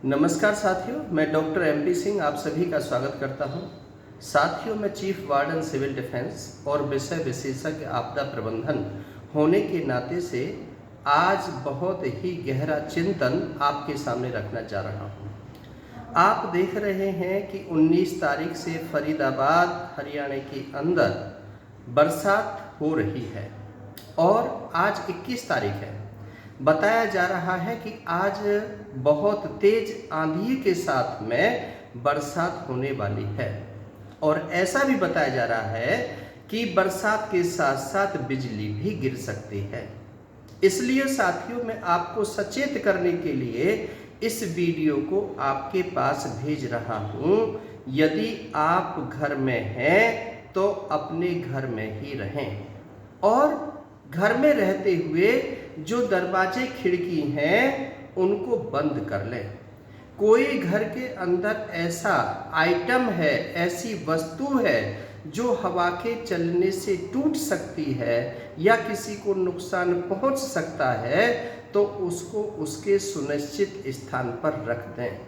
नमस्कार साथियों, मैं डॉक्टर एमपी सिंह आप सभी का स्वागत करता हूं। साथियों, मैं चीफ वार्डन सिविल डिफेंस और विषय विशेषज्ञ आपदा प्रबंधन होने के नाते से आज बहुत ही गहरा चिंतन आपके सामने रखना चाह रहा हूं। आप देख रहे हैं कि 19 तारीख से फरीदाबाद हरियाणा के अंदर बरसात हो रही है और आज 21 तारीख है। बताया जा रहा है कि आज बहुत तेज आंधी के साथ में बरसात होने वाली है और ऐसा भी बताया जा रहा है कि बरसात के साथ साथ बिजली भी गिर सकती है। इसलिए साथियों, मैं आपको सचेत करने के लिए इस वीडियो को आपके पास भेज रहा हूं। यदि आप घर में हैं तो अपने घर में ही रहें और घर में रहते हुए जो दरवाजे खिड़की हैं उनको बंद कर लें। कोई घर के अंदर ऐसा आइटम है, ऐसी वस्तु है जो हवा के चलने से टूट सकती है या किसी को नुकसान पहुंच सकता है तो उसको उसके सुनिश्चित स्थान पर रख दें।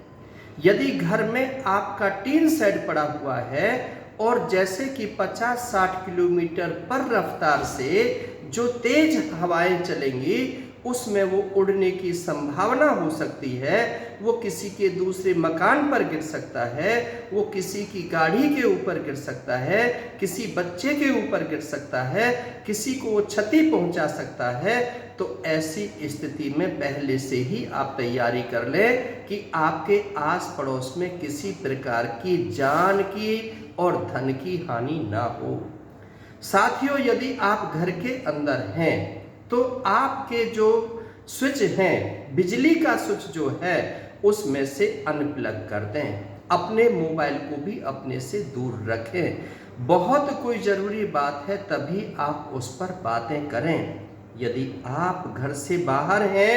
यदि घर में आपका टीन शेड पड़ा हुआ है और जैसे कि 50-60 किलोमीटर पर रफ्तार से जो तेज हवाएं चलेंगी उसमें वो उड़ने की संभावना हो सकती है, वो किसी के दूसरे मकान पर गिर सकता है, वो किसी की गाड़ी के ऊपर गिर सकता है, किसी बच्चे के ऊपर गिर सकता है, किसी को वो क्षति पहुंचा सकता है। तो ऐसी स्थिति में पहले से ही आप तैयारी कर लें कि आपके आस पड़ोस में किसी प्रकार की जान की और धन की हानि ना हो। साथियों, यदि आप घर के अंदर हैं तो आपके जो स्विच हैं, बिजली का स्विच जो है उसमें से अनप्लग कर दें। अपने मोबाइल को भी अपने से दूर रखें। बहुत कोई ज़रूरी बात है तभी आप उस पर बातें करें। यदि आप घर से बाहर हैं,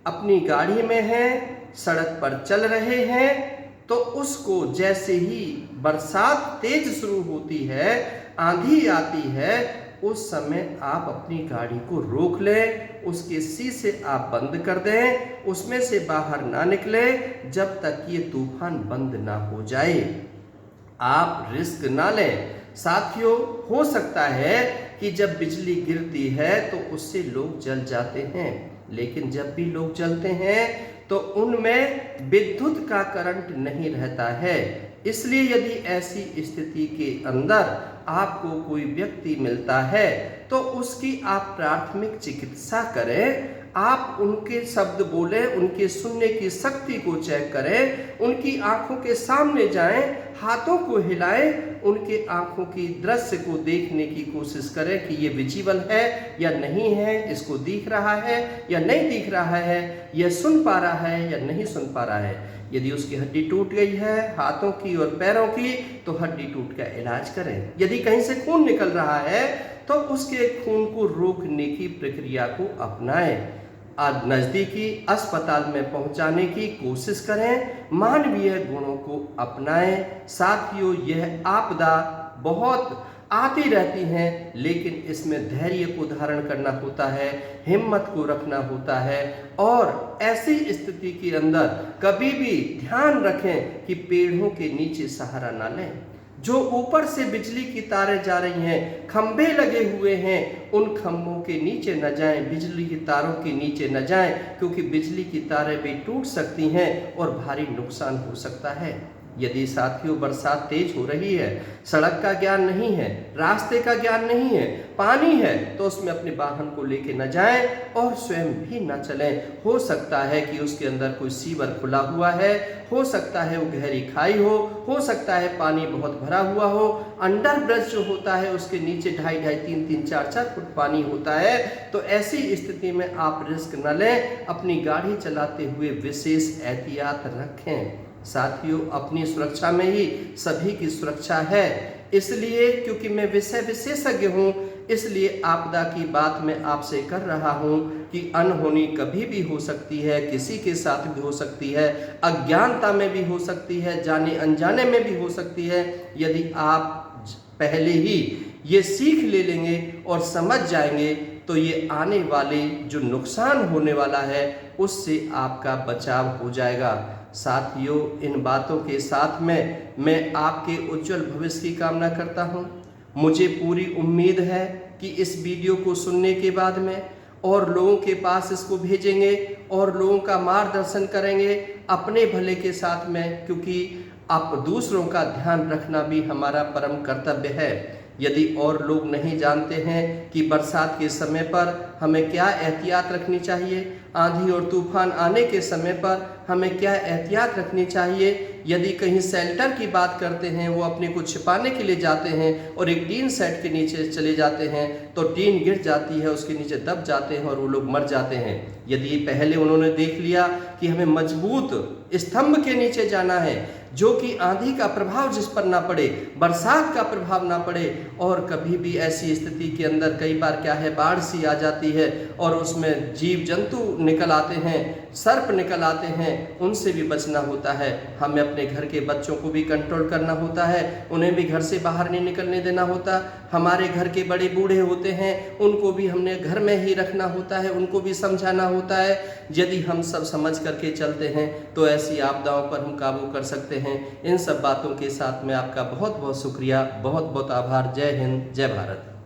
अपनी गाड़ी में हैं, सड़क पर चल रहे हैं तो उसको जैसे ही बरसात तेज शुरू होती है, आंधी आती है, उस समय आप अपनी गाड़ी को रोक लें, उसके शीशे आप बंद कर दें, उसमें से बाहर ना निकलें जब तक ये तूफान बंद ना हो जाए। आप रिस्क ना लें। साथियों, हो सकता है कि जब बिजली गिरती है तो उससे लोग जल जाते हैं, लेकिन जब भी लोग जलते हैं तो उनमें विद्युत का करंट नहीं रहता है। इसलिए यदि ऐसी स्थिति के अंदर आपको कोई व्यक्ति मिलता है तो उसकी आप प्राथमिक चिकित्सा करें। आप उनके शब्द बोलें, उनके सुनने की शक्ति को चेक करें, उनकी आंखों के सामने जाएं, हाथों को हिलाएं, उनके आंखों की दृश्य को देखने की कोशिश करें कि ये विजिबल है या नहीं है, इसको दिख रहा है या नहीं दिख रहा है, यह सुन पा रहा है या नहीं सुन पा रहा है। यदि उसकी हड्डी टूट गई है हाथों की और पैरों की तो हड्डी टूट का इलाज करें। यदि कहीं से खून निकल रहा है तो उसके खून को रोकने की प्रक्रिया को अपनाएं। नज़दीकी अस्पताल में पहुंचाने की कोशिश करें। मानवीय गुणों को अपनाएं। साथियों, यह आपदा बहुत आती रहती हैं, लेकिन इसमें धैर्य को धारण करना होता है, हिम्मत को रखना होता है और ऐसी स्थिति के अंदर कभी भी ध्यान रखें कि पेड़ों के नीचे सहारा ना लें। जो ऊपर से बिजली की तारें जा रही हैं, खंभे लगे हुए हैं, उन खंभों के नीचे न जाएं, बिजली की तारों के नीचे न जाएं, क्योंकि बिजली की तारें भी टूट सकती हैं और भारी नुकसान हो सकता है। यदि साथियों बरसात तेज हो रही है, सड़क का ज्ञान नहीं है, रास्ते का ज्ञान नहीं है, पानी है, तो उसमें अपने वाहन को लेके न जाएं और स्वयं भी न चलें। हो सकता है कि उसके अंदर कोई सीवर खुला हुआ है, हो सकता है वो गहरी खाई हो सकता है पानी बहुत भरा हुआ हो, अंडर ब्रिज जो होता है उसके नीचे 2.5-2.5, 3-3, 4-4 फुट पानी होता है। तो ऐसी स्थिति में आप रिस्क न लें। अपनी गाड़ी चलाते हुए विशेष एहतियात रखें। साथियों, अपनी सुरक्षा में ही सभी की सुरक्षा है। इसलिए क्योंकि मैं विषय विशेषज्ञ हूँ, इसलिए आपदा की बात मैं आपसे कर रहा हूँ कि अनहोनी कभी भी हो सकती है, किसी के साथ भी हो सकती है, अज्ञानता में भी हो सकती है, जाने अनजाने में भी हो सकती है। यदि आप पहले ही ये सीख ले लेंगे और समझ जाएंगे तो ये आने वाले जो नुकसान होने वाला है उससे आपका बचाव हो जाएगा। साथियों, इन बातों के साथ में मैं आपके उज्जवल भविष्य की कामना करता हूँ। मुझे पूरी उम्मीद है कि इस वीडियो को सुनने के बाद में और लोगों के पास इसको भेजेंगे और लोगों का मार्गदर्शन करेंगे अपने भले के साथ में, क्योंकि आप दूसरों का ध्यान रखना भी हमारा परम कर्तव्य है। यदि और लोग नहीं जानते हैं कि बरसात के समय पर हमें क्या एहतियात रखनी चाहिए, आंधी और तूफान आने के समय पर हमें क्या एहतियात रखनी चाहिए, यदि कहीं शेल्टर की बात करते हैं, वो अपने को छिपाने के लिए जाते हैं और एक टीन सेट के नीचे चले जाते हैं तो टीन गिर जाती है, उसके नीचे दब जाते हैं और वो लोग मर जाते हैं। यदि पहले उन्होंने देख लिया कि हमें मजबूत स्तंभ के नीचे जाना है, जो कि आंधी का प्रभाव जिस पर ना पड़े, बरसात का प्रभाव ना पड़े, और कभी भी ऐसी स्थिति के अंदर कई बार क्या है, बाढ़ सी आ जाती है और उसमें जीव जंतु निकल आते हैं, सर्प निकल आते हैं, उनसे भी बचना होता है। हमें अपने घर के बच्चों को भी कंट्रोल करना होता है, उन्हें भी घर से बाहर नहीं निकलने देना होता। हमारे घर के बड़े बूढ़े होते हैं, उनको भी हमने घर में ही रखना होता है, उनको भी समझाना होता है। यदि हम सब समझ करके चलते हैं तो ऐसी आपदाओं पर हम काबू कर सकते हैं। इन सब बातों के साथ में आपका बहुत बहुत शुक्रिया, बहुत बहुत आभार। जय हिंद, जय भारत।